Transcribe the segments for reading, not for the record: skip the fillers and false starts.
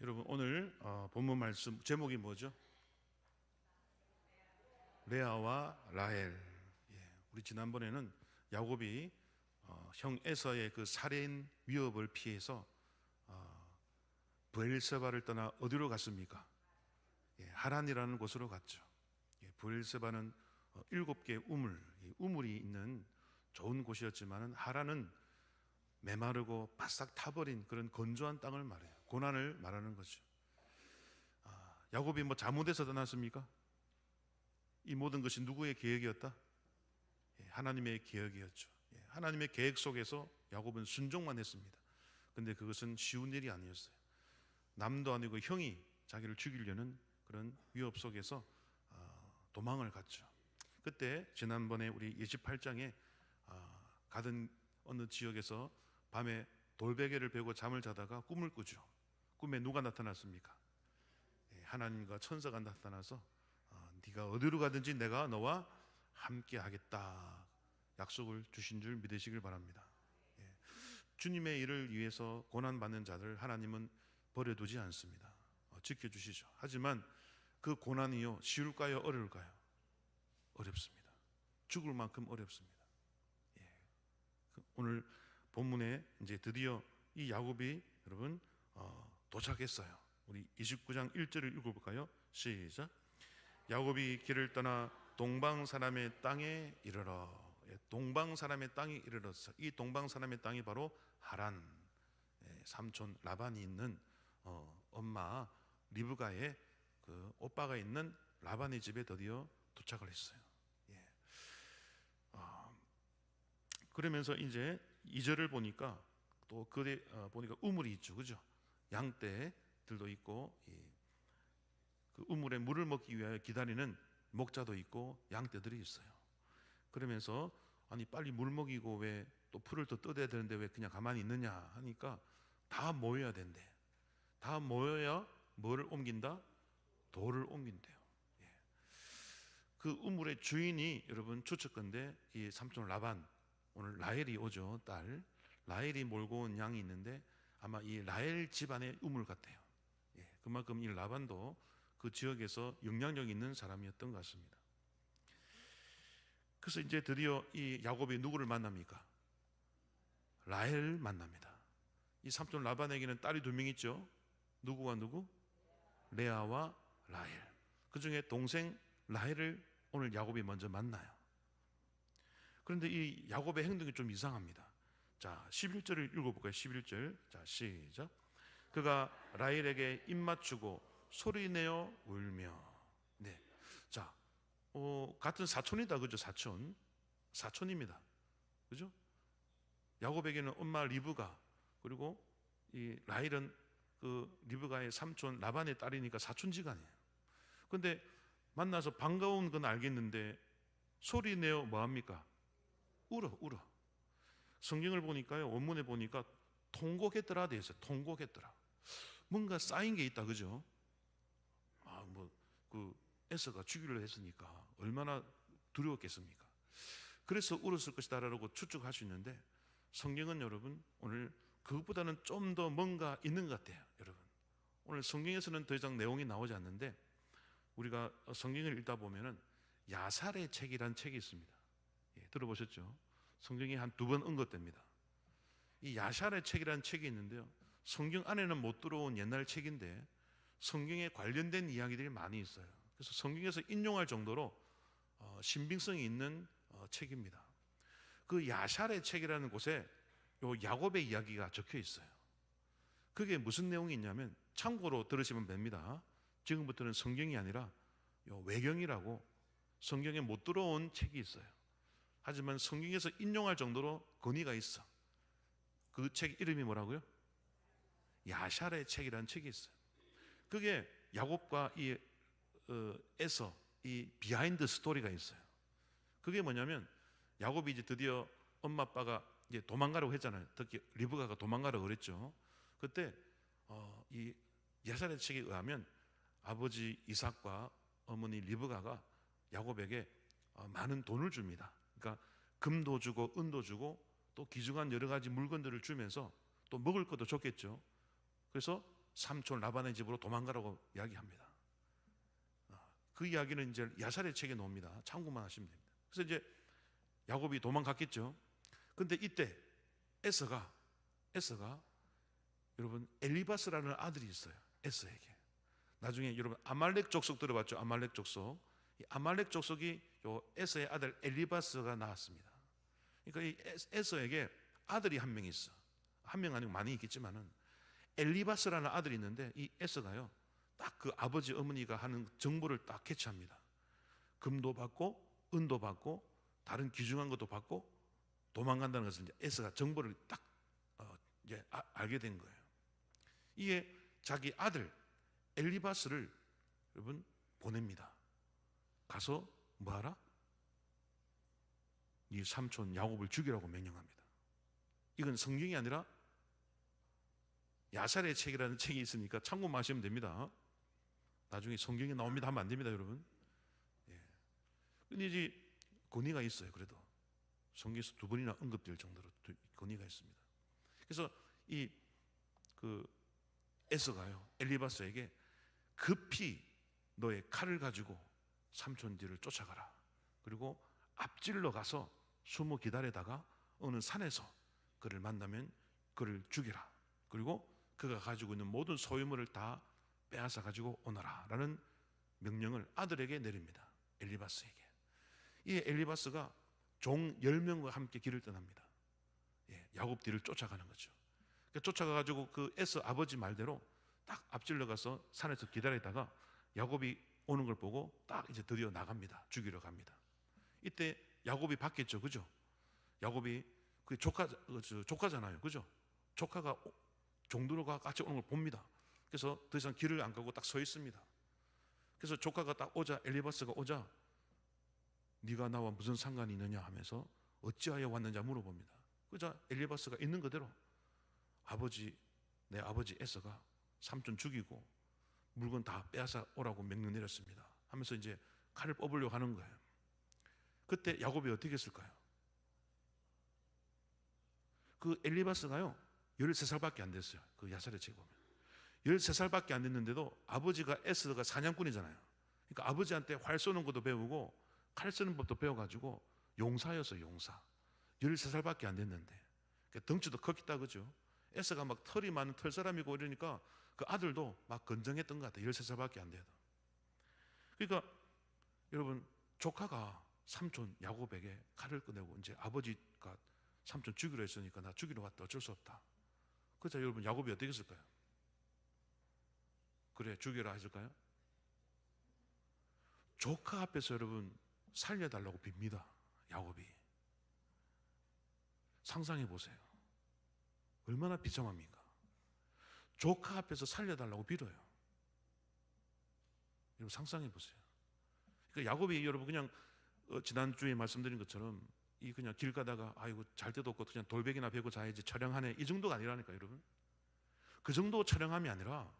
여러분 오늘 본문 말씀 제목이 뭐죠? 레아와 라헬. 우리 지난번에는 야곱이 형 에서의 그 살인 위협을 피해서 브엘세바를 떠나 어디로 갔습니까? 하란이라는 곳으로 갔죠. 브엘세바는 7개의 우물이 있는 좋은 곳이었지만 하란은 메마르고 바싹 타버린 그런 건조한 땅을 말해요. 고난을 말하는 거죠. 야곱이 뭐 잘못해서 떠났습니까? 이 모든 것이 누구의 계획이었다? 하나님의 계획이었죠. 하나님의 계획 속에서 야곱은 순종만 했습니다. 근데 그것은 쉬운 일이 아니었어요. 남도 아니고 형이 자기를 죽이려는 그런 위협 속에서 도망을 갔죠. 그때 지난번에 우리 28장에 가던 어느 지역에서 밤에 돌베개를 베고 잠을 자다가 꿈을 꾸죠. 꿈에 누가 나타났습니까? 하나님과 천사가 나타나서 네가 어디로 가든지 내가 너와 함께 하겠다 약속을 주신 줄 믿으시길 바랍니다. 주님의 일을 위해서 고난받는 자들 하나님은 버려두지 않습니다. 지켜주시죠. 하지만 그 고난이요 쉬울까요 어려울까요? 어렵습니다. 죽을 만큼 어렵습니다. 오늘 본문에 이제 드디어 이 야곱이 여러분 도착했어요. 우리 29장 1절을 읽어볼까요? 시작. 야곱이 길을 떠나 동방 사람의 땅에 이르러. 동방 사람의 땅에 이르렀어. 이 동방 사람의 땅이 바로 하란. 삼촌 라반이 있는 엄마 리브가의 그 오빠가 있는 라반의 집에 드디어 도착을 했어요. 그러면서 이제 2절을 보니까 또 그대 보니까 우물이 있죠, 그죠? 양떼들도 있고 그 우물에 물을 먹기 위하여 기다리는 목자도 있고 양떼들이 있어요. 그러면서 아니 빨리 물 먹이고 왜 또 풀을 더 뜯어야 되는데 왜 그냥 가만히 있느냐 하니까 다 모여야 된대. 다 모여야 뭐를 옮긴다? 돌을 옮긴대요. 그 우물의 주인이 여러분 추측건데 이 삼촌 라반, 오늘 라헬이 오죠. 딸 라헬이 몰고 온 양이 있는데 아마 이 라헬 집안의 우물 같아요. 그만큼 이 라반도 그 지역에서 영향력 있는 사람이었던 것 같습니다. 그래서 이제 드디어 이 야곱이 누구를 만납니까? 라헬 만납니다. 이 삼촌 라반에게는 딸이 2명 있죠. 누구와 누구? 레아와 라헬. 그 중에 동생 라헬을 오늘 야곱이 먼저 만나요. 그런데 이 야곱의 행동이 좀 이상합니다. 자, 11절을 읽어볼까요? 11절. 자, 시작. 그가 라헬에게 입 맞추고 소리내어 울며. 네. 자, 같은 사촌이다. 그죠? 사촌입니다. 그죠? 야곱에게는 엄마 리브가, 그리고 이 라헬은 그 리브가의 삼촌 라반의 딸이니까 사촌지간이에요. 근데 만나서 반가운 건 알겠는데 소리내어 뭐합니까? 울어. 성경을 보니까요, 원문에 보니까 통곡했더라 돼 있어요. 통곡했더라. 뭔가 쌓인 게 있다, 그죠? 그 에서가 죽이려 했으니까 얼마나 두려웠겠습니까? 그래서 울었을 것이다라고 추측할 수 있는데 성경은 여러분 오늘 그것보다는 좀 더 뭔가 있는 것 같아요. 여러분 오늘 성경에서는 더 이상 내용이 나오지 않는데 우리가 성경을 읽다 보면은 야살의 책이라는 책이 있습니다. 들어보셨죠? 성경에 한 2번 언급됩니다. 이 야살의 책이라는 책이 있는데요, 성경 안에는 못 들어온 옛날 책인데 성경에 관련된 이야기들이 많이 있어요. 그래서 성경에서 인용할 정도로 신빙성이 있는 책입니다. 그 야샬의 책이라는 곳에 요 야곱의 이야기가 적혀 있어요. 그게 무슨 내용이 있냐면, 참고로 들으시면 됩니다. 지금부터는 성경이 아니라 요 외경이라고 성경에 못 들어온 책이 있어요. 하지만 성경에서 인용할 정도로 권위가 있어. 그 책 이름이 뭐라고요? 야샬의 책이라는 책이 있어요. 그게 야곱과 이 에서 이 비하인드 스토리가 있어요. 그게 뭐냐면 야곱이 이제 드디어 엄마 아빠가 이제 도망가라고 했잖아요. 특히 리브가가 도망가라고 그랬죠. 그때 이 야살의 책에 의하면 아버지 이삭과 어머니 리브가가 야곱에게 많은 돈을 줍니다. 그러니까 금도 주고 은도 주고 또 귀중한 여러 가지 물건들을 주면서 또 먹을 것도 줬겠죠. 그래서 삼촌 라반의 집으로 도망가라고 이야기합니다. 그 이야기는 이제 야살의 책에 나옵니다. 참고만 하시면 됩니다. 그래서 이제 야곱이 도망갔겠죠. 근데 이때 에서가 여러분 엘리바스라는 아들이 있어요. 에서에게. 나중에 여러분 아말렉 족속 들어봤죠? 아말렉 족속. 이 아말렉 족속이 요 에서의 아들 엘리바스가 나왔습니다. 그러니까 이 에서에게 아들이 한 명 있어. 한 명 아니고 많이 있겠지만은 엘리바스라는 아들이 있는데 이 에서가요 딱 그 아버지 어머니가 하는 정보를 딱 캐치합니다. 금도 받고 은도 받고 다른 귀중한 것도 받고 도망간다는 것을 이제 에서가 정보를 딱 이제 알게 된 거예요. 이에 자기 아들 엘리바스를 여러분 보냅니다. 가서 뭐하라? 이 삼촌 야곱을 죽이라고 명령합니다. 이건 성경이 아니라 야살의 책이라는 책이 있으니까 참고만 하시면 됩니다. 나중에 성경에 나옵니다 하면 안 됩니다, 여러분. 근데 이제 권위가 있어요. 그래도 성경에서 2번이나 언급될 정도로 권위가 있습니다. 그래서 이 그 에서가요 엘리바스에게 급히 너의 칼을 가지고 삼촌 뒤를 쫓아가라. 그리고 앞질러 가서 숨어 기다리다가 어느 산에서 그를 만나면 그를 죽이라. 그리고 그가 가지고 있는 모든 소유물을 다 빼앗아 가지고 오너라 라는 명령을 아들에게 내립니다. 엘리바스에게. 이 엘리바스가 종 10명과 함께 길을 떠납니다. 야곱 뒤를 쫓아가는 거죠. 쫓아가 가지고 그 에서 아버지 말대로 딱 앞질러 가서 산에서 기다리다가 야곱이 오는 걸 보고 딱 이제 드디어 나갑니다. 죽이러 갑니다. 이때 야곱이 봤겠죠, 그죠? 야곱이 그 조카잖아요, 그죠? 조카가 종들과 같이 오는 걸 봅니다. 그래서 더 이상 길을 안 가고 딱 서 있습니다. 그래서 조카가 딱 오자, 엘리바스가 오자, 네가 나와 무슨 상관이 있느냐 하면서 어찌하여 왔느냐 물어봅니다. 그자 엘리바스가 있는 그대로 내 아버지 에서가 삼촌 죽이고 물건 다 빼앗아 오라고 명령 내렸습니다 하면서 이제 칼을 뽑으려고 하는 거예요. 그때 야곱이 어떻게 했을까요? 그 엘리바스가요 13살밖에 안 됐어요. 그 야살의 책에 보면 13살밖에 안 됐는데도 아버지가 에서가 사냥꾼이잖아요. 그러니까 아버지한테 활 쏘는 것도 배우고 칼 쓰는 법도 배워가지고 용사였어요. 용사. 13살밖에 안 됐는데 덩치도 컸다, 그죠? 에서가 막 털이 많은 털사람이고 이러니까 그 아들도 막 건장했던 것 같아요. 13살밖에 안 돼도. 그러니까 여러분 조카가 삼촌 야곱에게 칼을 꺼내고 이제 아버지가 삼촌 죽이려 했으니까 나 죽이러 왔다. 어쩔 수 없다. 그래서 여러분 야곱이 어떻게 했을까요? 그래 죽여라 했을까요? 조카 앞에서 여러분 살려달라고 빕니다. 야곱이. 상상해 보세요. 얼마나 비참합니까? 조카 앞에서 살려달라고 빌어요. 여러분 상상해 보세요. 그러니까 야곱이 여러분 그냥 지난주에 말씀드린 것처럼 이 그냥 길 가다가 아이고 잘 데도 없고 그냥 돌베개나 베고 자야지 촬영하네 이 정도가 아니라니까 여러분. 그 정도 촬영함이 아니라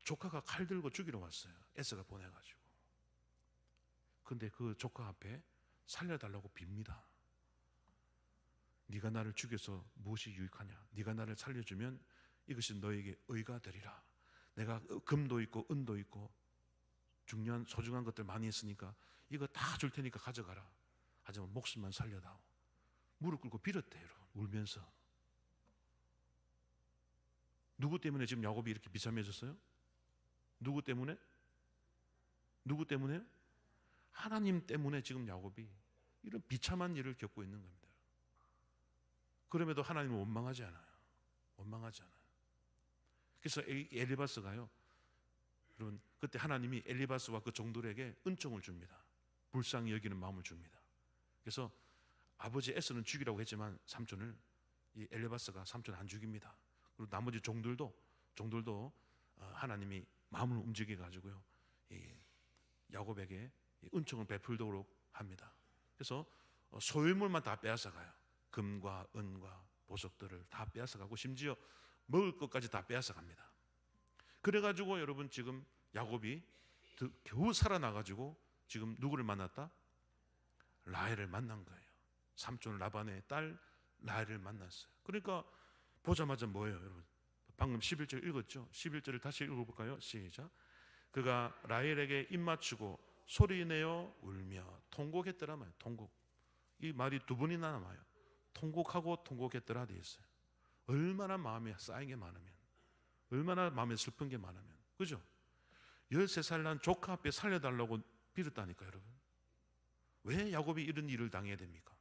조카가 칼 들고 죽이러 왔어요. 에서가 보내가지고. 근데 그 조카 앞에 살려달라고 빕니다. 네가 나를 죽여서 무엇이 유익하냐? 네가 나를 살려주면 이것이 너에게 의가 되리라. 내가 금도 있고 은도 있고 중요한 소중한 것들 많이 했으니까 이거 다 줄 테니까 가져가라. 하지만 목숨만 살려다오. 무릎 꿇고 빌었대요. 울면서. 누구 때문에 지금 야곱이 이렇게 비참해졌어요? 누구 때문에? 누구 때문에? 하나님 때문에 지금 야곱이 이런 비참한 일을 겪고 있는 겁니다. 그럼에도 하나님은 원망하지 않아요. 원망하지 않아요. 그래서 엘리바스가요, 여러분 그때 하나님이 엘리바스와 그 종들에게 은총을 줍니다. 불쌍히 여기는 마음을 줍니다. 그래서 아버지 에서는 죽이라고 했지만 삼촌을 이 엘리바스가 삼촌 안 죽입니다. 그리고 나머지 종들도 하나님이 마음을 움직여 가지고요 야곱에게 은총을 베풀도록 합니다. 그래서 소유물만 다 빼앗아가요. 금과 은과 보석들을 다 빼앗아가고 심지어 먹을 것까지 다 빼앗아갑니다. 그래가지고 여러분 지금 야곱이 겨우 살아나가지고 지금 누구를 만났다? 라헬을 만난 거예요. 삼촌 라반의 딸 라헬을 만났어요. 그러니까 보자마자 뭐예요, 여러분? 방금 11절 읽었죠? 11절을 다시 읽어볼까요? 시작. 그가 라헬에게 입맞추고 소리내어 울며 통곡했더라 말이에요. 통곡. 이 말이 두 번이나 나와요. 통곡하고 통곡했더라 되어 있어요. 얼마나 마음에 쌓인 게 많으면, 얼마나 마음에 슬픈 게 많으면, 그죠? 13살 난 조카 앞에 살려달라고 빌었다니까 여러분. 왜 야곱이 이런 일을 당해야 됩니까?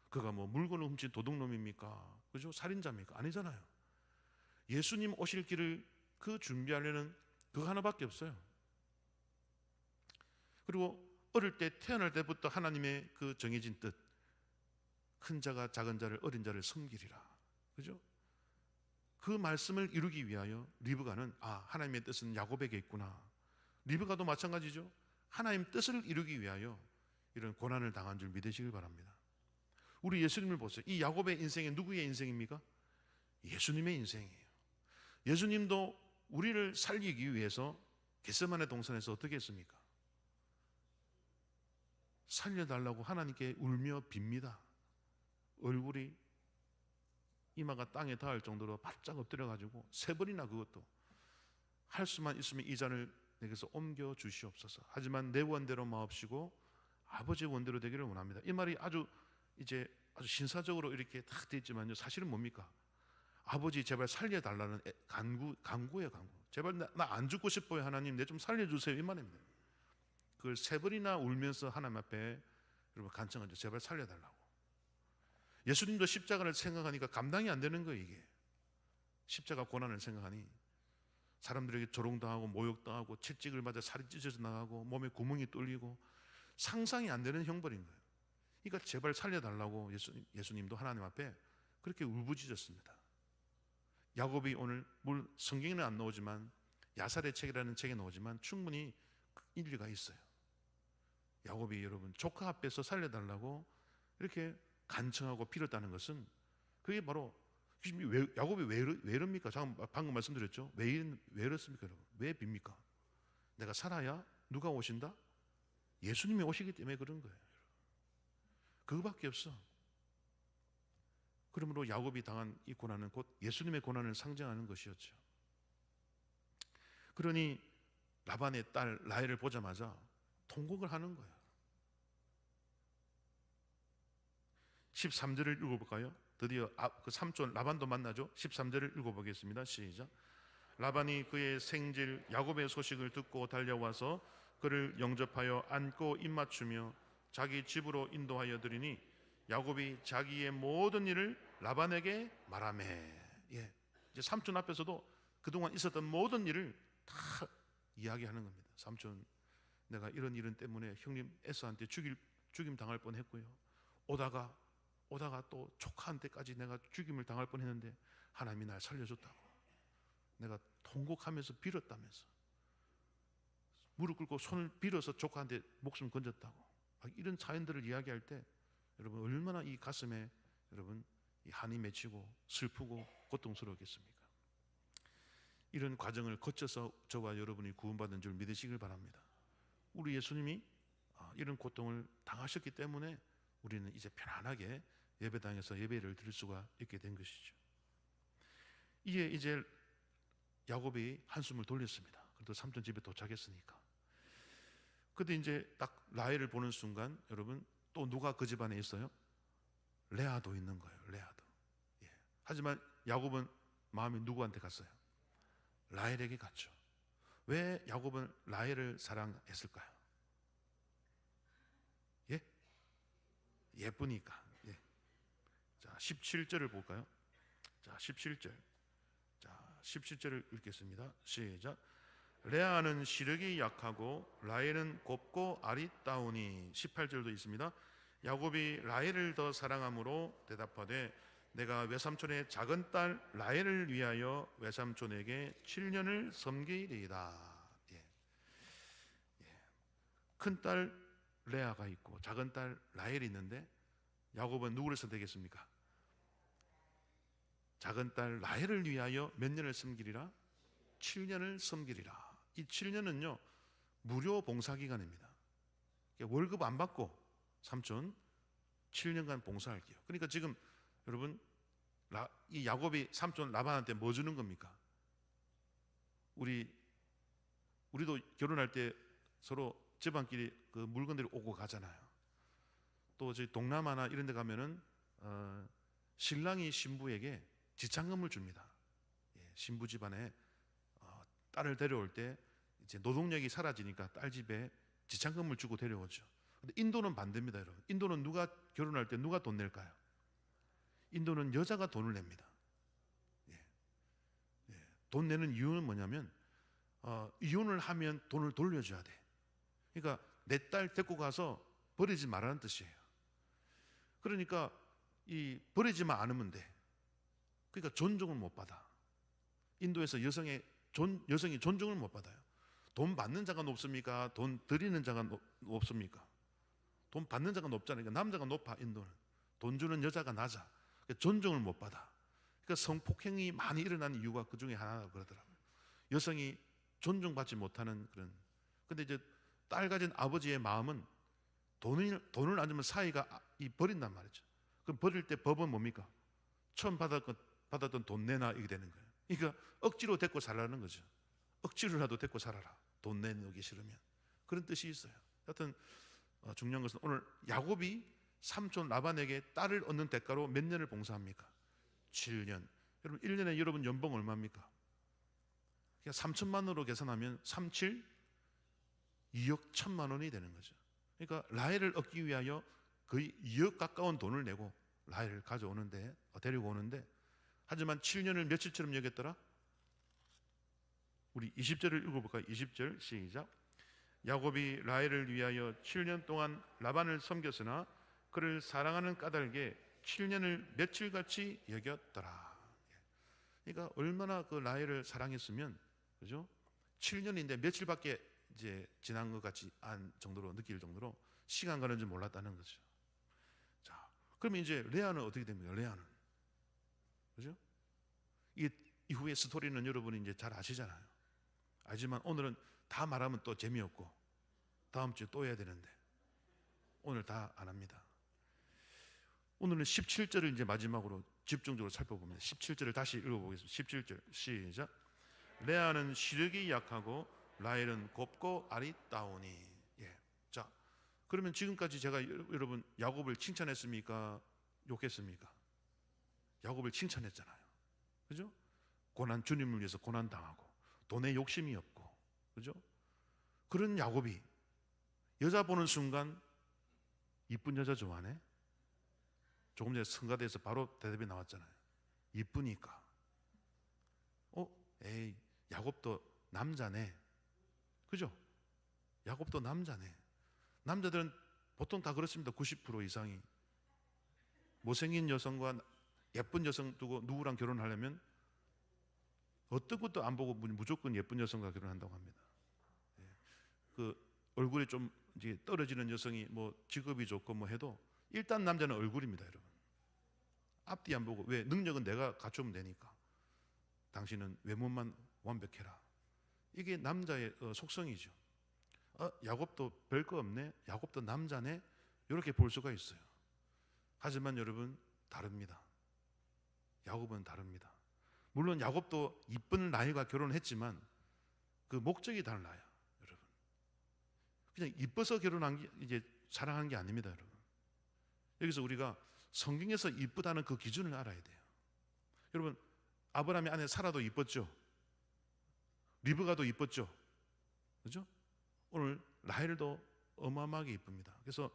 그가 뭐 물건을 훔친 도둑놈입니까? 그죠? 살인자입니까? 아니잖아요. 예수님 오실 길을 그 준비하려는 그거 하나밖에 없어요. 그리고 어릴 때 태어날 때부터 하나님의 그 정해진 뜻, 큰 자가 작은 자를 어린 자를 섬기리라, 그죠? 그 말씀을 이루기 위하여 리브가는 하나님의 뜻은 야곱에게 있구나. 리브가도 마찬가지죠. 하나님 뜻을 이루기 위하여 이런 고난을 당한 줄 믿으시길 바랍니다. 우리 예수님을 보세요. 이 야곱의 인생이 누구의 인생입니까? 예수님의 인생이에요. 예수님도 우리를 살리기 위해서 겟세마네 동산에서 어떻게 했습니까? 살려달라고 하나님께 울며 빕니다. 얼굴이 이마가 땅에 닿을 정도로 바짝 엎드려가지고 3번이나 그것도 할 수만 있으면 이 잔을 내게서 옮겨 주시옵소서. 하지만 내 원대로 마옵시고 아버지의 원대로 되기를 원합니다. 이 말이 아주 신사적으로 이렇게 딱 되어 있지만요, 사실은 뭡니까? 아버지 제발 살려달라는 간구예요, 간구. 제발 나 안 죽고 싶어요, 하나님 내 좀 살려주세요, 이 말입니다. 그걸 3번이나 울면서 하나님 앞에 여러분 간청하죠. 제발 살려달라고. 예수님도 십자가를 생각하니까 감당이 안 되는 거예요. 이게 십자가 고난을 생각하니 사람들에게 조롱당하고 모욕당하고 채찍을 맞아 살이 찢어져 나가고 몸에 구멍이 뚫리고 상상이 안 되는 형벌인 거예요. 그러니까 제발 살려달라고 예수님도 하나님 앞에 그렇게 울부짖었습니다. 야곱이 오늘 성경에는 안 나오지만 야살의 책이라는 책에 나오지만 충분히 일리가 있어요. 야곱이 여러분 조카 앞에서 살려달라고 이렇게 간청하고 빌었다는 것은 그게 바로 야곱이 왜 이럽니까? 방금 말씀드렸죠. 왜 이렇습니까? 여러분? 왜 빕니까? 내가 살아야 누가 오신다? 예수님이 오시기 때문에 그런 거예요. 그거밖에 없어. 그러므로 야곱이 당한 이 고난은 곧 예수님의 고난을 상징하는 것이었죠. 그러니 라반의 딸 라헬을 보자마자 통곡을 하는 거예요. 13절을 읽어볼까요? 드디어 그 삼촌 라반도 만나죠. 13절을 읽어보겠습니다. 시작. 라반이 그의 생질 야곱의 소식을 듣고 달려와서 그를 영접하여 안고 입맞추며 자기 집으로 인도하여 드리니 야곱이 자기의 모든 일을 라반에게 말하매. 이제 삼촌 앞에서도 그동안 있었던 모든 일을 다 이야기하는 겁니다. 삼촌, 내가 이런 때문에 형님 에서한테 죽임 당할 뻔했고요. 오다가 또 조카한테까지 내가 죽임을 당할 뻔했는데 하나님이 날 살려줬다고. 내가 통곡하면서 빌었다면서 무릎 꿇고 손을 빌어서 조카한테 목숨 건졌다고. 이런 사연들을 이야기할 때 여러분 얼마나 이 가슴에 여러분 이 한이 맺히고 슬프고 고통스러웠겠습니까? 이런 과정을 거쳐서 저와 여러분이 구원받은 줄 믿으시길 바랍니다. 우리 예수님이 이런 고통을 당하셨기 때문에 우리는 이제 편안하게 예배당에서 예배를 드릴 수가 있게 된 것이죠. 이제 야곱이 한숨을 돌렸습니다. 그래도 삼촌 집에 도착했으니까. 근데 이제 딱 라헬을 보는 순간 여러분 또 누가 그 집안에 있어요? 레아도 있는 거예요. 레아도. 하지만 야곱은 마음이 누구한테 갔어요? 라헬에게 갔죠. 왜 야곱은 라헬을 사랑했을까요? 예쁘니까. 자, 17절을 볼까요? 자, 17절. 자, 17절을 읽겠습니다. 시작. 레아는 시력이 약하고 라헬은 곱고 아리따우니. 18절도 있습니다. 야곱이 라헬을 더 사랑함으로 대답하되 내가 외삼촌의 작은 딸 라헬을 위하여 외삼촌에게 7년을 섬기리이다. 큰 딸 레아가 있고 작은 딸 라헬이 있는데 야곱은 누구를 선택했습니까? 작은 딸 라헬을 위하여 몇 년을 섬기리라? 7년을 섬기리라. 이 7년은요 무료 봉사기간입니다. 월급 안 받고 삼촌 7년간 봉사할게요. 그러니까 지금 여러분 이 야곱이 삼촌 라반한테 뭐 주는 겁니까? 우리도 결혼할 때 서로 집안끼리 그 물건들이 오고 가잖아요. 또 저희 동남아나 이런 데 가면은 신랑이 신부에게 지참금을 줍니다. 신부 집안에 딸을 데려올 때 이제 노동력이 사라지니까 딸 집에 지참금을 주고 데려오죠. 근데 인도는 반대입니다, 여러분. 인도는 누가 결혼할 때 누가 돈 낼까요? 인도는 여자가 돈을 냅니다. 돈 내는 이유는 뭐냐면 이혼을 하면 돈을 돌려줘야 돼. 그러니까 내 딸 데리고 가서 버리지 말라는 뜻이에요. 그러니까 버리지만 않으면 돼. 그러니까 존중을 못 받아. 인도에서 여성이 존중을 못 받아요. 돈 받는 자가 높습니까? 돈 드리는 자가 높습니까? 돈 받는 자가 높잖아요. 그러니까 남자가 높아. 인도는 돈 주는 여자가 낮아. 그러니까 존중을 못 받아. 그러니까 성폭행이 많이 일어나는 이유가 그 중에 하나라고 그러더라고요. 여성이 존중받지 못하는 그런. 근데 이제 딸 가진 아버지의 마음은 돈을 안 주면 사이가 버린단 말이죠. 그럼 버릴 때 법은 뭡니까? 처음 받았던 돈 내놔 이게 되는 거예요. 그러니까 억지로 데리고 살라는 거죠. 억지로라도 데리고 살아라. 돈 내놓기 싫으면. 그런 뜻이 있어요. 하여튼 중요한 것은 오늘 야곱이 삼촌 라반에게 딸을 얻는 대가로 몇 년을 봉사합니까? 7년. 여러분 1년에 여러분 연봉 얼마입니까? 그냥 3천만 원으로 계산하면 37 2억 1천만 원이 되는 거죠. 그러니까 라헬을 얻기 위하여 거의 2억 가까운 돈을 내고 라헬을 가져오는데 데리고 오는데, 하지만 7년을 며칠처럼 여겼더라? 우리 20절을 읽어볼까요? 20절 시작. 야곱이 라헬을 위하여 7년 동안 라반을 섬겼으나 그를 사랑하는 까닭에 7년을 며칠같이 여겼더라. 그러니까 얼마나 그 라헬을 사랑했으면, 그죠? 7년인데 며칠밖에 이제 지난 것 같이 한 정도로 느낄 정도로 시간 가는 줄 몰랐다는 거죠. 자, 그러면 이제 레아는 어떻게 됩니까? 레아는, 그죠? 이 이후의 스토리는 여러분이 이제 잘 아시잖아요. 알지만 오늘은 다 말하면 또 재미없고 다음 주에 또 해야 되는데 오늘 다 안 합니다. 오늘은 17절을 이제 마지막으로 집중적으로 살펴봅니다. 17절을 다시 읽어보겠습니다. 17절 시작. 레아는 시력이 약하고 라헬은 곱고 아리따우니. 자, 그러면 지금까지 제가 여러분 야곱을 칭찬했습니까? 욕했습니까? 야곱을 칭찬했잖아요. 그죠? 주님을 위해서 고난 당하고 돈에 욕심이 없고, 그죠? 그런 야곱이 여자 보는 순간 이쁜 여자 좋아하네? 조금 전에 성가대에서 바로 대답이 나왔잖아요. 이쁘니까. 에이, 야곱도 남자네. 그죠? 야곱도 남자네. 남자들은 보통 다 그렇습니다. 90% 이상이 못생긴 여성과 예쁜 여성 두고 누구랑 결혼하려면 어떤 것도 안 보고 무조건 예쁜 여성과 결혼한다고 합니다. 그 얼굴이 좀 이제 떨어지는 여성이 뭐 직업이 좋고 뭐 해도 일단 남자는 얼굴입니다, 여러분. 앞뒤 안 보고. 왜? 능력은 내가 갖추면 되니까. 당신은 외모만 완벽해라. 이게 남자의 속성이죠. 야곱도 별거 없네, 야곱도 남자네, 이렇게 볼 수가 있어요. 하지만 여러분 다릅니다. 야곱은 다릅니다. 물론 야곱도 이쁜 라헬과 결혼했지만 그 목적이 달라요, 여러분. 그냥 이뻐서 결혼한 게 이제 사랑한 게 아닙니다, 여러분. 여기서 우리가 성경에서 이쁘다는 그 기준을 알아야 돼요. 여러분, 아브라함의 아내 사라도 이뻤죠. 리브가도 이뻤죠. 그죠? 오늘 라헬도 어마어마하게 이쁩니다. 그래서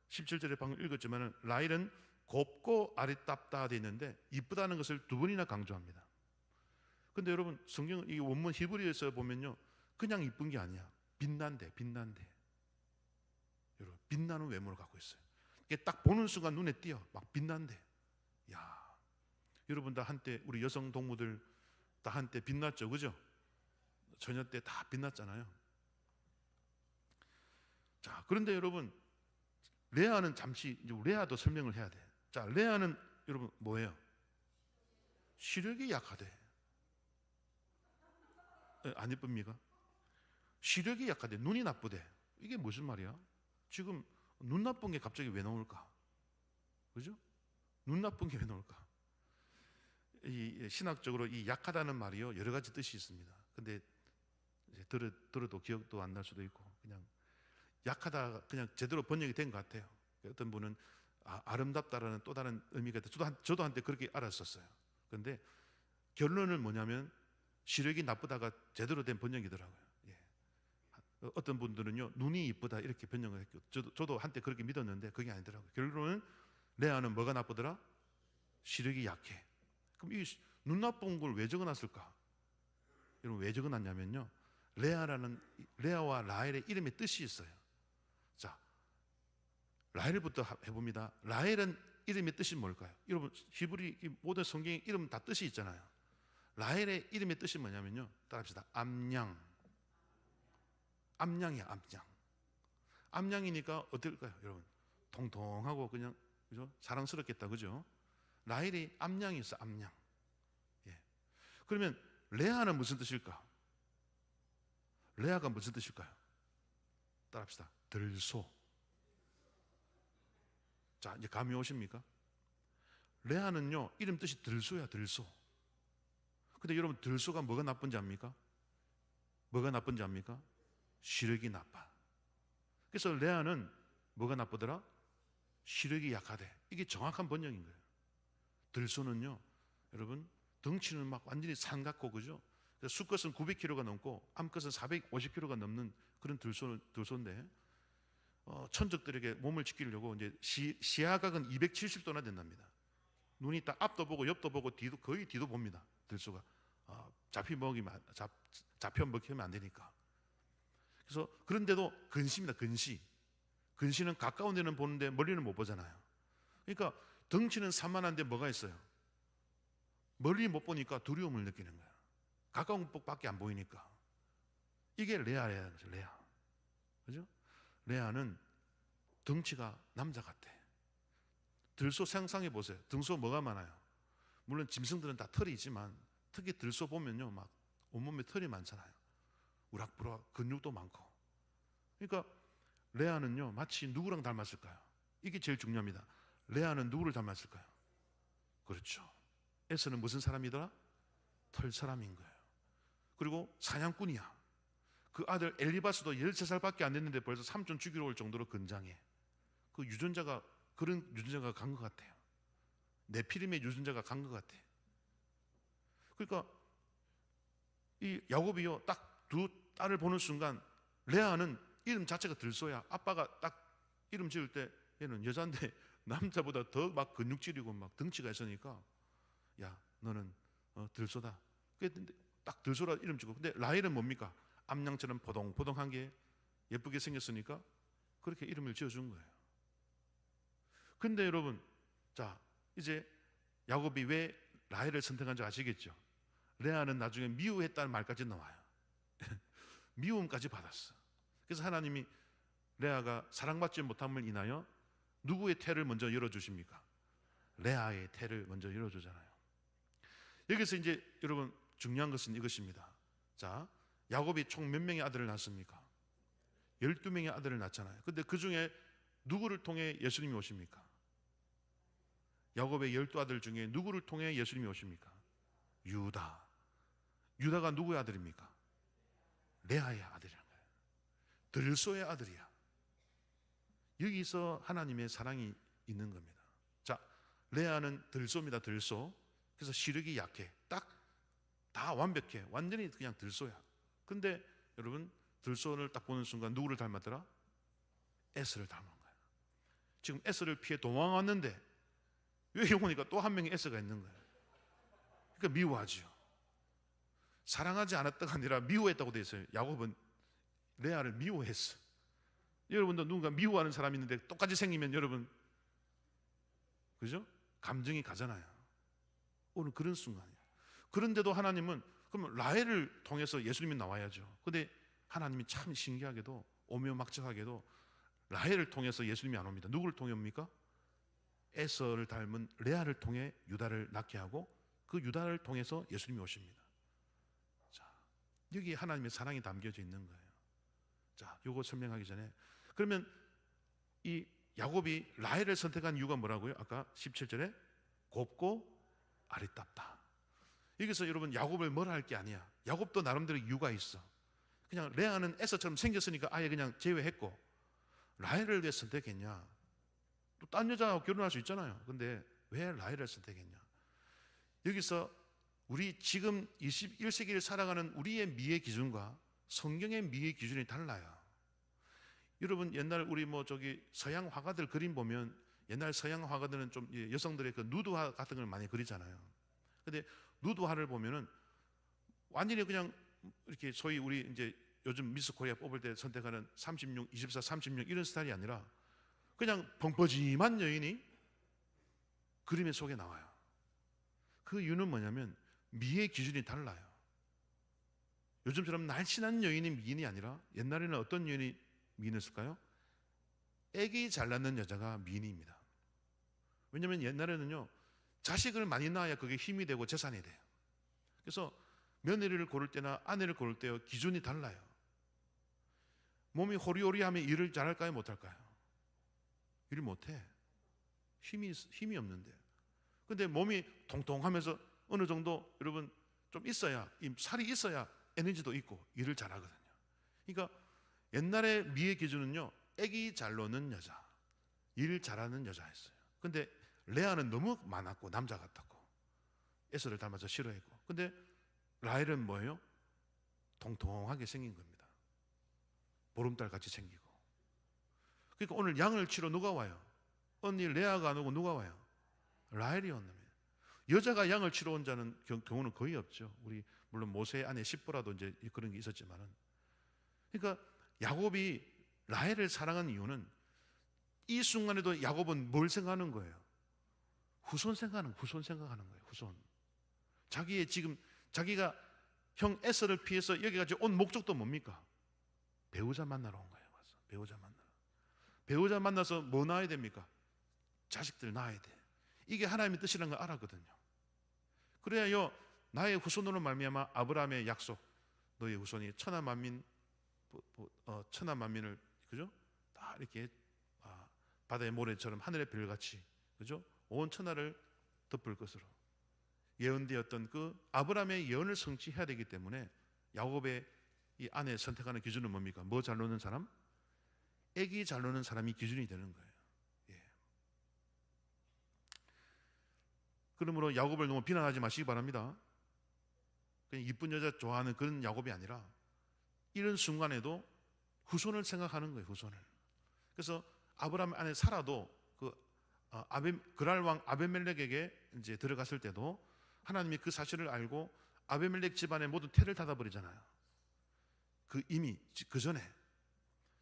17절에 방금 읽었지만 라헬은 곱고 아리따다 되어 있는데 이쁘다는 것을 두 번이나 강조합니다. 근데 여러분 성경 이 원문 히브리어에서 보면요, 그냥 이쁜 게 아니야. 빛난대. 여러분, 빛나는 외모를 갖고 있어요. 이게 딱 보는 순간 눈에 띄어. 막 빛난대. 야, 여러분 다 한때 우리 여성 동무들 다 한때 빛났죠, 그죠? 처녀 때 다 빛났잖아요. 자, 그런데 여러분 레아는 잠시 이제 레아도 설명을 해야 돼. 자, 레아는 여러분 뭐예요? 시력이 약하대. 안 예쁩니까? 시력이 약하대. 눈이 나쁘대. 이게 무슨 말이야? 지금 눈 나쁜 게 갑자기 왜 나올까? 그죠? 눈 나쁜 게 왜 나올까? 이 신학적으로 이 약하다는 말이요 여러 가지 뜻이 있습니다. 근데 이제 들어도 기억도 안 날 수도 있고 그냥 약하다 그냥 제대로 번역이 된 것 같아요. 어떤 분은 아름답다라는 또 다른 의미가 있다. 저도 한때 그렇게 알았었어요. 그런데 결론은 뭐냐면 시력이 나쁘다가 제대로 된 번역이더라고요. 예. 어떤 분들은요 눈이 이쁘다 이렇게 번역을 했고 저도 한때 그렇게 믿었는데 그게 아니더라고요. 결론은 레아는 뭐가 나쁘더라? 시력이 약해. 그럼 이 눈 나쁜 걸 왜 적어놨을까? 여러분 왜 적어놨냐면요 레아와 라헬의 이름의 뜻이 있어요. 자, 라헬부터 해봅니다. 라헬은 이름의 뜻이 뭘까요? 여러분 히브리 모든 성경의 이름 다 뜻이 있잖아요. 라헬의 이름의 뜻이 뭐냐면요 따라합시다. 암양. 암양이야 암양. 암양이니까 어떨까요 여러분? 통통하고 그냥 그죠? 사랑스럽겠다 그죠? 라헬이 암양이 있어 암양. 예. 그러면 레아는 무슨 뜻일까? 레아가 무슨 뜻일까요? 따라합시다. 들소. 자 이제 감이 오십니까? 레아는요 이름 뜻이 들소야 들소. 근데 여러분 들소가 뭐가 나쁜지 압니까? 뭐가 나쁜지 압니까? 시력이 나빠. 그래서 레아는 뭐가 나쁘더라? 시력이 약하대. 이게 정확한 번역인 거예요. 들소는요 여러분 덩치는 막 완전히 산 같고 그죠? 수컷은 900kg가 넘고 암컷은 450kg가 넘는 그런 들소인데 천적들에게 몸을 지키려고 이제 시야각은 270도나 된답니다. 눈이 딱 앞도 보고 옆도 보고 뒤도 거의 뒤도 봅니다. 들소가 잡혀 먹히면 안 되니까. 그래서 그런데도 근시입니다. 근시는 가까운 데는 보는데 멀리는 못 보잖아요. 그러니까 덩치는 산만한데 뭐가 있어요? 멀리 못 보니까 두려움을 느끼는 거야. 가까운 곳밖에 안 보이니까. 이게 레아예요. 레아. 그죠? 레아는 덩치가 남자 같아. 들소 상상해 보세요. 등소 뭐가 많아요? 물론 짐승들은 다 털이 있지만 특히 들소 보면요 막 온몸에 털이 많잖아요. 우락부락 근육도 많고. 그러니까 레아는요 마치 누구랑 닮았을까요? 이게 제일 중요합니다. 레아는 누구를 닮았을까요? 그렇죠. 에서는 무슨 사람이더라? 털 사람인 거예요. 그리고 사냥꾼이야. 그 아들 엘리바스도 13살밖에 안 됐는데 벌써 삼촌 죽이러 올 정도로 건장해. 그런 유전자가 간 것 같아요. 네피림의 유전자가 간 것 같아. 그러니까 이 야곱이요 딱 두 딸을 보는 순간 레아는 이름 자체가 들소야. 아빠가 딱 이름 지을 때 얘는 여자인데 남자보다 더 막 근육질이고 막 덩치가 있으니까 야 너는 들소다. 그랬는데 딱 들소라 이름 지고. 근데 라헬은 뭡니까? 암양처럼 포동포동한 게 예쁘게 생겼으니까 그렇게 이름을 지어준 거예요. 근데 여러분 자 이제 야곱이 왜 라헬을 선택한지 아시겠죠? 레아는 나중에 미워했다는 말까지 나와요. 미움까지 받았어. 그래서 하나님이 레아가 사랑받지 못함을 인하여 누구의 태를 먼저 열어주십니까? 레아의 태를 먼저 열어주잖아요. 여기서 이제 여러분 중요한 것은 이것입니다. 자, 야곱이 총 몇 명의 아들을 낳습니까? 12명의 아들을 낳잖아요. 근데 그 중에 누구를 통해 예수님이 오십니까? 야곱의 12아들 중에 누구를 통해 예수님이 오십니까? 유다. 유다가 누구의 아들입니까? 레아의 아들이라는 거예요. 들소의 아들이야. 여기서 하나님의 사랑이 있는 겁니다. 자, 레아는 들소입니다. 들소. 그래서 시력이 약해. 딱 다 완벽해. 완전히 그냥 들소야. 근데 여러분 들소를 딱 보는 순간 누구를 닮았더라? 에서를 닮은 거야. 지금 에서를 피해 도망왔는데 여기 보니까 또 한 명의 에서가 있는 거예요. 그러니까 미워하죠. 사랑하지 않았다가 아니라 미워했다고 돼 있어요. 야곱은 레아를 미워했어. 여러분도 누군가 미워하는 사람이 있는데 똑같이 생기면 여러분 그죠? 감정이 가잖아요. 오늘 그런 순간이에요. 그런데도 하나님은 그럼 라헬을 통해서 예수님이 나와야죠. 근데 하나님이 참 신기하게도 오묘막정하게도 라헬을 통해서 예수님이 안 옵니다. 누구를 통해 옵니까? 에서를 닮은 레아를 통해 유다를 낳게 하고 그 유다를 통해서 예수님이 오십니다. 자, 여기 하나님의 사랑이 담겨져 있는 거예요. 자, 요거 설명하기 전에 그러면 이 야곱이 라헬을 선택한 이유가 뭐라고요? 아까 17절에 곱고 아리따다. 여기서 여러분 야곱을 뭐라 할 게 아니야. 야곱도 나름대로 이유가 있어. 그냥 레아는 에서처럼 생겼으니까 아예 그냥 제외했고, 라헬을 왜 선택했냐? 또 딴 여자하고 결혼할 수 있잖아요. 근데 왜 라헬을 선택했냐? 여기서 우리 지금 21세기를 살아가는 우리의 미의 기준과 성경의 미의 기준이 달라요. 여러분 옛날 우리 서양 화가들 그림 보면, 옛날 서양 화가들은 좀 여성들의 그 누드화 같은 걸 많이 그리잖아요. 근데 누드화를 보면은 완전히 그냥 이렇게 소위 우리 이제 요즘 미스 코리아 뽑을 때 선택하는 36, 24, 36 이런 스타일이 아니라 그냥 벙퍼짐한 여인이 그림의 속에 나와요. 그 이유는 뭐냐면 미의 기준이 달라요. 요즘처럼 날씬한 여인이 미인이 아니라 옛날에는 어떤 여인이 미인이었을까요? 애기 잘 낳는 여자가 미인입니다. 왜냐하면 옛날에는요, 자식을 많이 낳아야 그게 힘이 되고 재산이 돼요. 그래서 며느리를 고를 때나 아내를 고를 때요, 기준이 달라요. 몸이 호리호리하면 일을 잘할까요, 못할까요? 일 못해. 힘이 없는데. 근데 몸이 통통하면서 어느 정도 여러분 좀 있어야, 살이 있어야 에너지도 있고 일을 잘하거든요. 그러니까 옛날의 미의 기준은요, 애기 잘 노는 여자, 일 잘하는 여자였어요. 근데 레아는 너무 많았고 남자 같았고 에서를 닮아서 싫어했고, 근데 라헬은 뭐예요? 통통하게 생긴 겁니다. 보름달 같이 생기고. 그러니까 오늘 양을 치러 누가 와요? 언니 레아가 안 오고 누가 와요? 라헬이 온답니다. 여자가 양을 치러 온 자는 경우는 거의 없죠. 우리 물론 모세의 아내 십보라도 이제 그런 게 있었지만은. 그러니까 야곱이 라헬을 사랑한 이유는 이 순간에도 야곱은 뭘 생각하는 거예요? 후손 생각하는 거예요. 후손. 자기가 형 에서를 피해서 여기까지 온 목적도 뭡니까? 배우자 만나러 온 거예요. 배우자 만나서 뭐 낳아야 됩니까? 자식들 낳아야 돼. 이게 하나님의 뜻이라는 걸 알았거든요. 그래야요, 나의 후손으로 말미암아 아브라함의 약속, 너의 후손이 천하 만민을, 그죠? 다 이렇게 바다의 모래처럼 하늘의 별같이, 그죠? 온 천하를 덮을 것으로 예언되었던 그 아브라함의 예언을 성취해야 되기 때문에 야곱의 이 아내 선택하는 기준은 뭡니까? 뭐 잘 노는 사람? 애기 잘 노는 사람이 기준이 되는 거예요. 예. 그러므로 야곱을 너무 비난하지 마시기 바랍니다. 그냥 이쁜 여자 좋아하는 그런 야곱이 아니라 이런 순간에도 후손을 생각하는 거예요. 후손을. 그래서 아브라함 아내 사라도 그랄 왕 아베멜렉에게 이제 들어갔을 때도 하나님이 그 사실을 알고 아베멜렉 집안의 모든 태를 닫아버리잖아요. 이미 그 전에.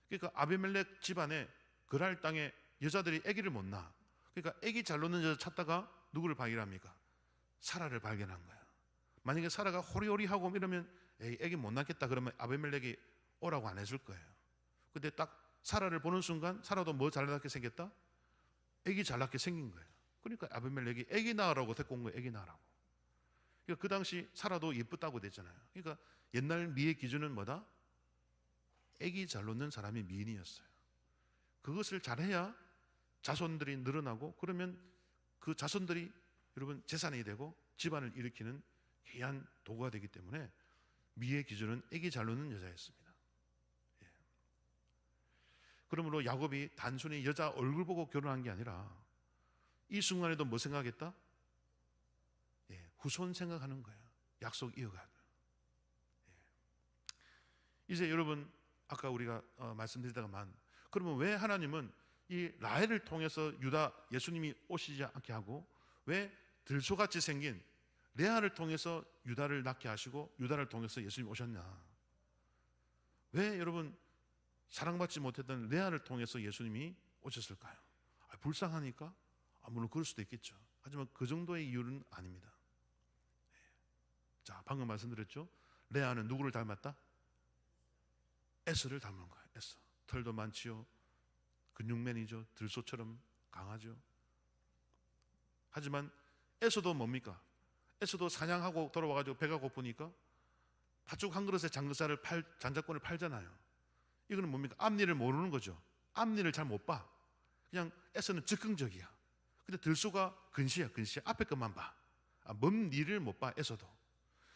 그러니까 아베멜렉 집안에 그랄 땅에 여자들이 아기를 못 낳아. 그러니까 아기 잘 놓는 여자 찾다가 누구를 발견합니까? 사라를 발견한 거야. 만약에 사라가 호리호리하고 이러면 아기 못 낳겠다 그러면 아베멜렉이 오라고 안 해줄 거예요. 근데 딱 사라를 보는 순간 사라도 뭐 잘 낳게 생겼다? 아기 잘 낳게 생긴 거예요. 그러니까 아베멜렉이 아기 낳으라고 데리고 온 거예요. 아기 낳으라고. 그러니까 그 당시 사라도 예쁘다고 됐잖아요. 그러니까 옛날 미의 기준은 뭐다? 아기 잘 놓는 사람이 미인이었어요. 그것을 잘해야 자손들이 늘어나고, 그러면 그 자손들이 여러분 재산이 되고 집안을 일으키는 귀한 도구가 되기 때문에 미의 기준은 아기 잘 놓는 여자였습니다. 예. 그러므로 야곱이 단순히 여자 얼굴 보고 결혼한 게 아니라 이 순간에도 뭐 생각했다? 후손 생각하는 거야. 약속 이어가는. 이제 여러분 아까 우리가 말씀드리다가만, 그러면 왜 하나님은 이 라헬을 통해서 예수님이 오시지 않게 하고 왜 들소같이 생긴 레아를 통해서 유다를 낳게 하시고 유다를 통해서 예수님이 오셨냐? 왜 여러분 사랑받지 못했던 레아를 통해서 예수님이 오셨을까요? 불쌍하니까? 물론 그럴 수도 있겠죠. 하지만 그 정도의 이유는 아닙니다. 자, 방금 말씀드렸죠? 레아는 누구를 닮았다? 에서를 닮은 거예요. 에서. 털도 많지요. 근육맨이죠. 들소처럼 강하죠. 하지만 에서도 뭡니까? 에서도 사냥하고 돌아와가지고 배가 고프니까 팥죽 한 그릇에 장자권을 팔잖아요. 이거는 뭡니까? 앞니를 모르는 거죠. 앞니를 잘 못 봐. 그냥 에서는 즉흥적이야. 근데 들소가 근시야. 앞에 것만 봐. 먼 일을 못 봐. 에서도.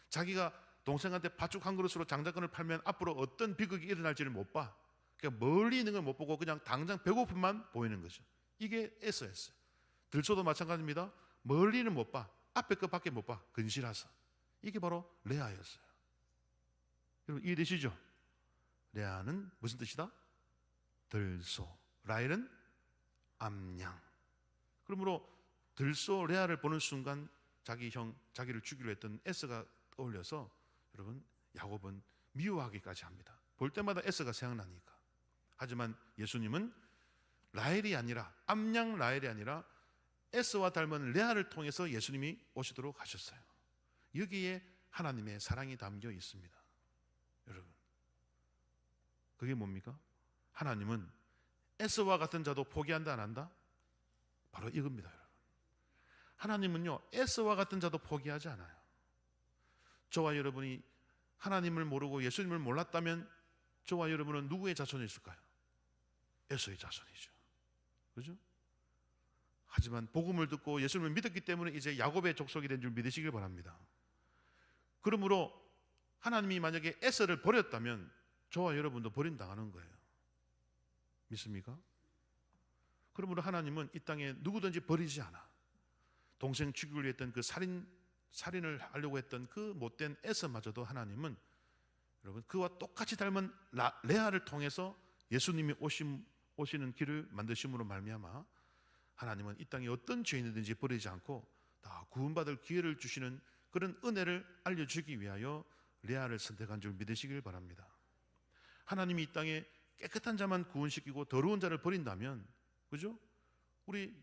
자기가 동생한테 팥죽 한 그릇으로 장자권을 팔면 앞으로 어떤 비극이 일어날지를 못 봐. 그러니까 멀리 있는 걸 못 보고 그냥 당장 배고픔만 보이는 거죠. 이게 에서였어요. 들소도 마찬가지입니다. 멀리는 못 봐. 앞에 것밖에 못 봐. 근시라서. 이게 바로 레아였어요. 여러분 이해되시죠? 레아는 무슨 뜻이다? 들소. 라헬은 암양. 그러므로 들소 레아를 보는 순간 자기 형, 자기를 죽이려 했던 에서가 떠올려서 여러분 야곱은 미워하기까지 합니다. 볼 때마다 에서가 생각나니까. 하지만 예수님은 라헬이 아니라 암양 라헬이 아니라 에서와 닮은 레아를 통해서 예수님이 오시도록 하셨어요. 여기에 하나님의 사랑이 담겨 있습니다. 여러분 그게 뭡니까? 하나님은 에서와 같은 자도 포기한다 안 한다? 바로 이겁니다. 여러분 하나님은요 에서와 같은 자도 포기하지 않아요. 저와 여러분이 하나님을 모르고 예수님을 몰랐다면 저와 여러분은 누구의 자손이었을까요? 에서의 자손이죠. 그렇죠? 하지만 복음을 듣고 예수님을 믿었기 때문에 이제 야곱의 족속이 된 줄 믿으시길 바랍니다. 그러므로 하나님이 만약에 에서를 버렸다면 저와 여러분도 버림당하는 거예요. 믿습니까? 그러므로 하나님은 이 땅에 누구든지 버리지 않아. 동생 죽이려 했던 그 살인을 하려고 했던 그 못된 에서마저도 하나님은 여러분 그와 똑같이 닮은 레아를 통해서 예수님이 오시는 길을 만드심으로 말미암아 하나님은 이 땅에 어떤 죄인이든지 버리지 않고 다 구원받을 기회를 주시는 그런 은혜를 알려주기 위하여 레아를 선택한 줄 믿으시길 바랍니다. 하나님이 이 땅에 깨끗한 자만 구원시키고 더러운 자를 버린다면, 그죠? 우리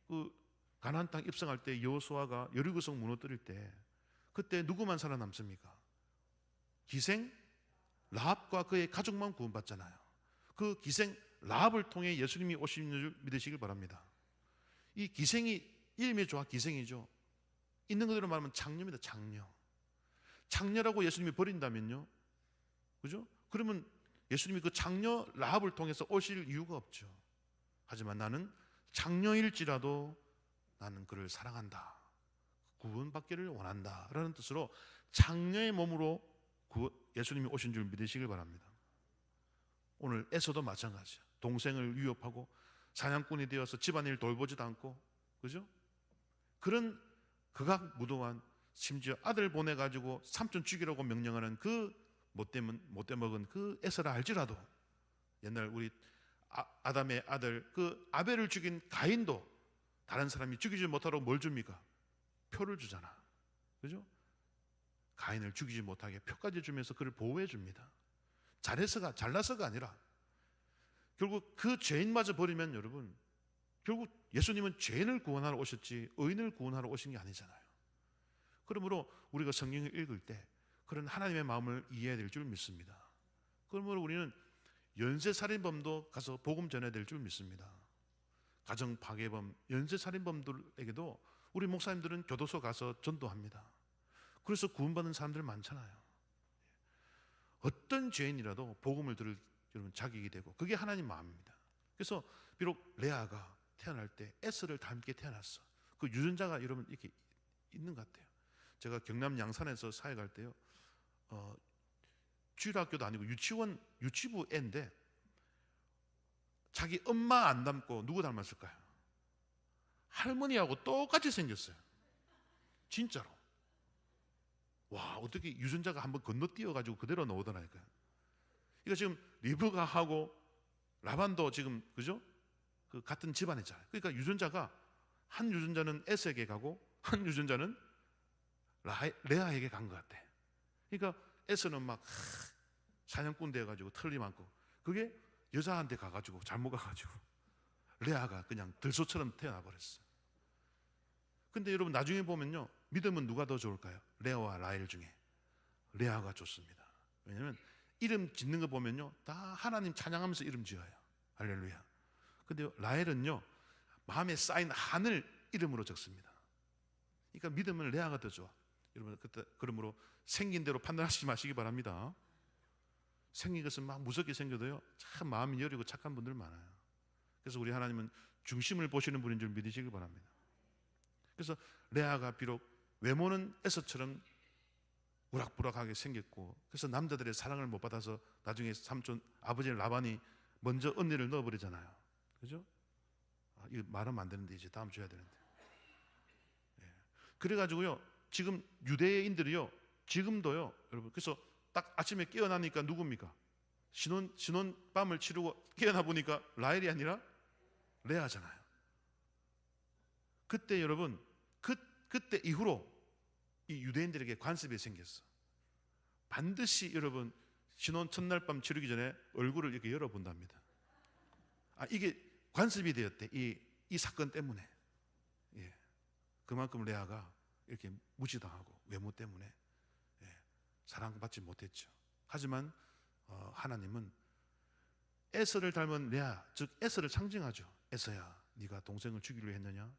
그 가나안 땅 입성할 때 여호수아가 여리고성 무너뜨릴 때 그때 누구만 살아남습니까? 기생 라합과 그의 가족만 구원받잖아요. 그 기생 라합을 통해 예수님이 오신 줄 믿으시길 바랍니다. 이 기생이 이름이 좋아 기생이죠. 있는 그대로 말하면 장녀입니다. 장녀라고 예수님이 버린다면요, 그죠? 그러면 예수님이 그 장녀 라합을 통해서 오실 이유가 없죠. 하지만 나는 장녀일지라도 나는 그를 사랑한다, 구원받기를 원한다 라는 뜻으로 장녀의 몸으로 예수님이 오신 줄 믿으시길 바랍니다. 오늘 에서도 마찬가지야. 동생을 위협하고 사냥꾼이 되어서 집안일 돌보지도 않고, 그죠? 그런 극악무도한, 심지어 아들 보내가지고 삼촌 죽이라고 명령하는 그 못돼 먹은 그 에서라 할지라도 옛날 우리 아담의 아들 그 아벨을 죽인 가인도 다른 사람이 죽이지 못하도록 뭘 줍니까? 표를 주잖아. 그죠? 가인을 죽이지 못하게 표까지 주면서 그를 보호해 줍니다. 잘나서가 아니라 결국 그 죄인마저 버리면 여러분 결국 예수님은 죄인을 구원하러 오셨지 의인을 구원하러 오신 게 아니잖아요. 그러므로 우리가 성경을 읽을 때 그런 하나님의 마음을 이해해야 될 줄 믿습니다. 그러므로 우리는 연쇄살인범도 가서 복음 전해야 될 줄 믿습니다. 가정파괴범, 연쇄살인범들에게도 우리 목사님들은 교도소 가서 전도합니다. 그래서 구원받는 사람들 많잖아요. 어떤 죄인이라도 복음을 들을 여러분 자격이 되고 그게 하나님 마음입니다. 그래서 비록 레아가 태어날 때 에스를 닮게 태어났어. 그 유전자가 여러분 이렇게 있는 것 같아요. 제가 경남 양산에서 사역할 때요, 주일학교도 아니고 유치부 애인데 자기 엄마 안 닮고 누구 닮았을까요? 할머니하고 똑같이 생겼어요. 진짜로. 와, 어떻게 유전자가 한번 건너뛰어가지고 그대로 나오더라니까요. 이거 지금 리브가하고 라반도 지금, 그죠? 그 같은 집안이잖아요. 그러니까 유전자가 한 유전자는 에스에게 가고 한 유전자는 레아에게 간 것 같아. 그러니까 에스는 막 사냥꾼 돼가지고 털이 많고 그게 여자한테 가가지고 잘못 가가지고 레아가 그냥 들소처럼 태어나버렸어. 근데 여러분 나중에 보면요, 믿음은 누가 더 좋을까요? 레아와 라헬 중에 레아가 좋습니다. 왜냐하면 이름 짓는 거 보면요 다 하나님 찬양하면서 이름 지어요. 할렐루야. 근데 라헬은요 마음에 쌓인 한을 이름으로 적습니다. 그러니까 믿음은 레아가 더 좋아. 여러분 그러므로 생긴 대로 판단하시지 마시기 바랍니다. 생긴 것은 막 무섭게 생겨도요 참 마음이 여리고 착한 분들 많아요. 그래서 우리 하나님은 중심을 보시는 분인 줄 믿으시기 바랍니다. 그래서 레아가 비록 외모는 에서처럼 우락부락하게 생겼고, 그래서 남자들의 사랑을 못 받아서 나중에 삼촌 아버지 라반이 먼저 언니를 넣어버리잖아요. 그죠? 이거 말하면 안 되는데 이제 다음 주 해야 되는데. 그래가지고요, 지금 유대인들이요, 지금도요, 여러분, 그래서 딱 아침에 깨어나니까 누굽니까? 신혼밤을 치르고 깨어나 보니까 라헬이 아니라 레아잖아요. 그때 여러분, 그때 이후로 이 유대인들에게 관습이 생겼어. 반드시 여러분, 신혼 첫날 밤 치르기 전에 얼굴을 이렇게 열어본답니다. 이게 관습이 되었대. 이 사건 때문에. 예. 그만큼 레아가 이렇게 무시당하고 외모 때문에 사랑받지 못했죠. 하지만 하나님은 에서를 닮은 레아, 즉 에서를 상징하죠. 에서야, 네가 동생을 죽이려 했느냐?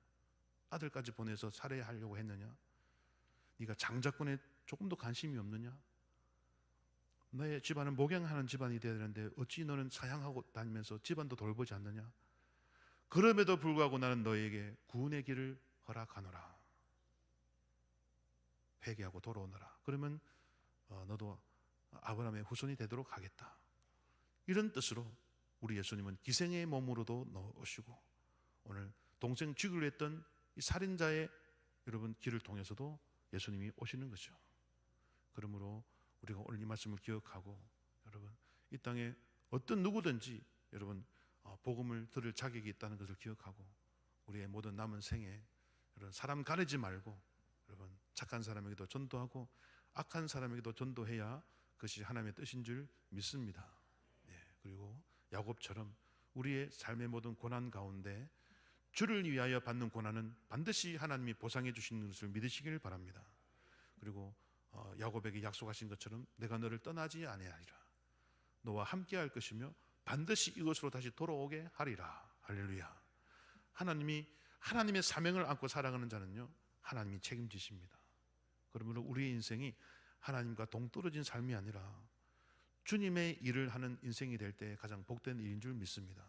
아들까지 보내서 살해하려고 했느냐? 네가 장자권에 조금도 관심이 없느냐? 너의 집안은 목양하는 집안이 되어야 되는데 어찌 너는 사양하고 다니면서 집안도 돌보지 않느냐? 그럼에도 불구하고 나는 너에게 구원의 길을 허락하노라. 회개하고 돌아오너라. 그러면 너도 아브라함의 후손이 되도록 하겠다. 이런 뜻으로 우리 예수님은 기생의 몸으로도 넣으시고, 오늘 동생 죽이려 했던 이 살인자의 여러분 길을 통해서도 예수님이 오시는 거죠. 그러므로 우리가 오늘 이 말씀을 기억하고, 여러분 이 땅에 어떤 누구든지 여러분 복음을 들을 자격이 있다는 것을 기억하고, 우리의 모든 남은 생에 여러분 사람 가리지 말고 여러분 착한 사람에게도 전도하고 악한 사람에게도 전도해야 그것이 하나님의 뜻인 줄 믿습니다. 그리고 야곱처럼 우리의 삶의 모든 고난 가운데 주를 위하여 받는 고난은 반드시 하나님이 보상해 주시는 것을 믿으시길 바랍니다. 그리고 야곱에게 약속하신 것처럼 내가 너를 떠나지 아니하리라. 너와 함께 할 것이며 반드시 이것으로 다시 돌아오게 하리라. 할렐루야. 하나님의 사명을 안고 살아가는 자는요, 하나님이 책임지십니다. 그러므로 우리의 인생이 하나님과 동떨어진 삶이 아니라 주님의 일을 하는 인생이 될 때 가장 복된 일인 줄 믿습니다.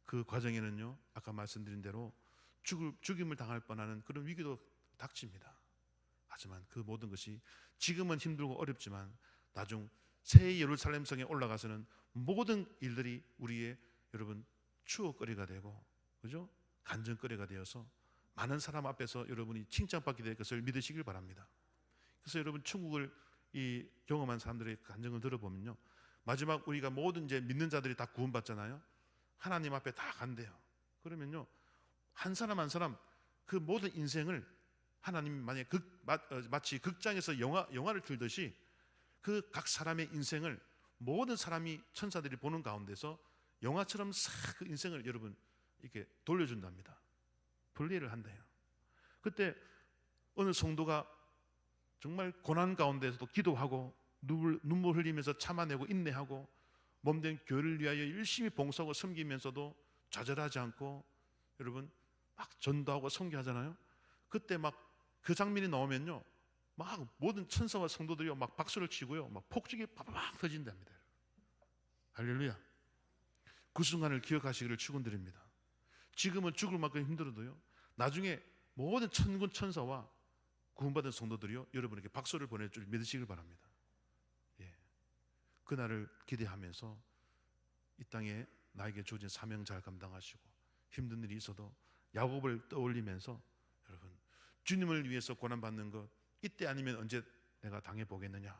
그 과정에는요, 아까 말씀드린 대로 죽임을 당할 뻔하는 그런 위기도 닥칩니다. 하지만 그 모든 것이 지금은 힘들고 어렵지만 나중 새 예루살렘 성에 올라가서는 모든 일들이 우리의 여러분 추억거리가 되고, 그죠? 간증거리가 되어서 많은 사람 앞에서 여러분이 칭찬받게 될 것을 믿으시길 바랍니다. 그래서 여러분 천국을 경험한 사람들의 간증을 들어보면요, 마지막 우리가 모든 이제 믿는 자들이 다 구원받잖아요. 하나님 앞에 다 간대요. 그러면요, 한 사람 한 사람 그 모든 인생을 하나님이 만약에 마치 극장에서 영화를 틀듯이 그 각 사람의 인생을 모든 사람이 천사들이 보는 가운데서 영화처럼 싹 그 인생을 여러분 이렇게 돌려준답니다. 분리를 한대요. 그때 어느 성도가 정말 고난 가운데서도 기도하고 눈물 흘리면서 참아내고 인내하고 몸된 교회를 위하여 열심히 봉사하고 섬기면서도 좌절하지 않고 여러분 막 전도하고 선교하잖아요. 그때 막 그 장면이 나오면요, 막 모든 천사와 성도들이 막 박수를 치고요, 막 폭죽이 팍팍 터진답니다. 할렐루야. 그 순간을 기억하시기를 축원드립니다. 지금은 죽을 만큼 힘들어도요, 나중에 모든 천군 천사와 구원받은 성도들이요, 여러분에게 박수를 보낼 줄 믿으시길 바랍니다. 그날을 기대하면서 이 땅에 나에게 주어진 사명 잘 감당하시고 힘든 일이 있어도 야곱을 떠올리면서 여러분 주님을 위해서 고난받는 것 이때 아니면 언제 내가 당해보겠느냐.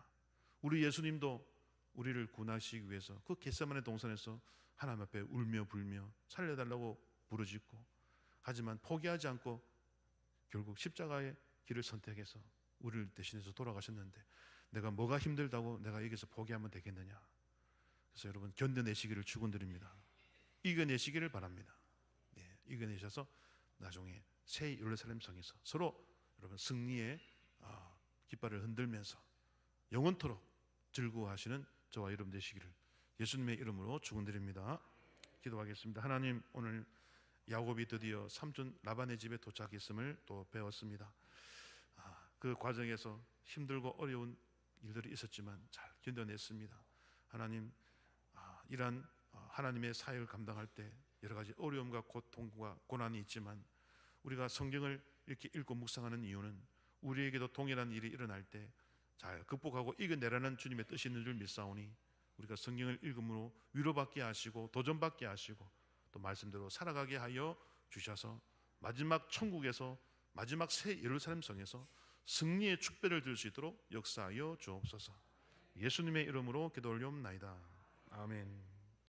우리 예수님도 우리를 구원하시기 위해서 그 겟세마네 동산에서 하나님 앞에 울며 불며 살려달라고 부르짖고, 하지만 포기하지 않고 결국 십자가의 길을 선택해서 우리를 대신해서 돌아가셨는데 내가 뭐가 힘들다고 내가 여기서 포기하면 되겠느냐. 그래서 여러분 견뎌내시기를 축원드립니다. 이겨내시기를 바랍니다. 이겨내셔서 나중에 새 예루살렘 성에서 서로 여러분 승리의 깃발을 흔들면서 영원토록 즐거워하시는 저와 여러분 되시기를 예수님의 이름으로 축원드립니다. 기도하겠습니다. 하나님, 오늘 야곱이 드디어 삼촌 라반의 집에 도착했음을 또 배웠습니다. 그 과정에서 힘들고 어려운 일들이 있었지만 잘 견뎌냈습니다. 하나님, 이러한 하나님의 사역을 감당할 때 여러 가지 어려움과 고통과 고난이 있지만 우리가 성경을 이렇게 읽고 묵상하는 이유는 우리에게도 동일한 일이 일어날 때 잘 극복하고 이겨내라는 주님의 뜻이 있는 줄 믿사오니 우리가 성경을 읽음으로 위로받게 하시고 도전받게 하시고 또 말씀대로 살아가게 하여 주셔서 마지막 천국에서 마지막 새 예루살렘 성에서 승리의 축배를 들 수 있도록 역사하여 주옵소서. 예수님의 이름으로 기도 올리옵나이다. 아멘.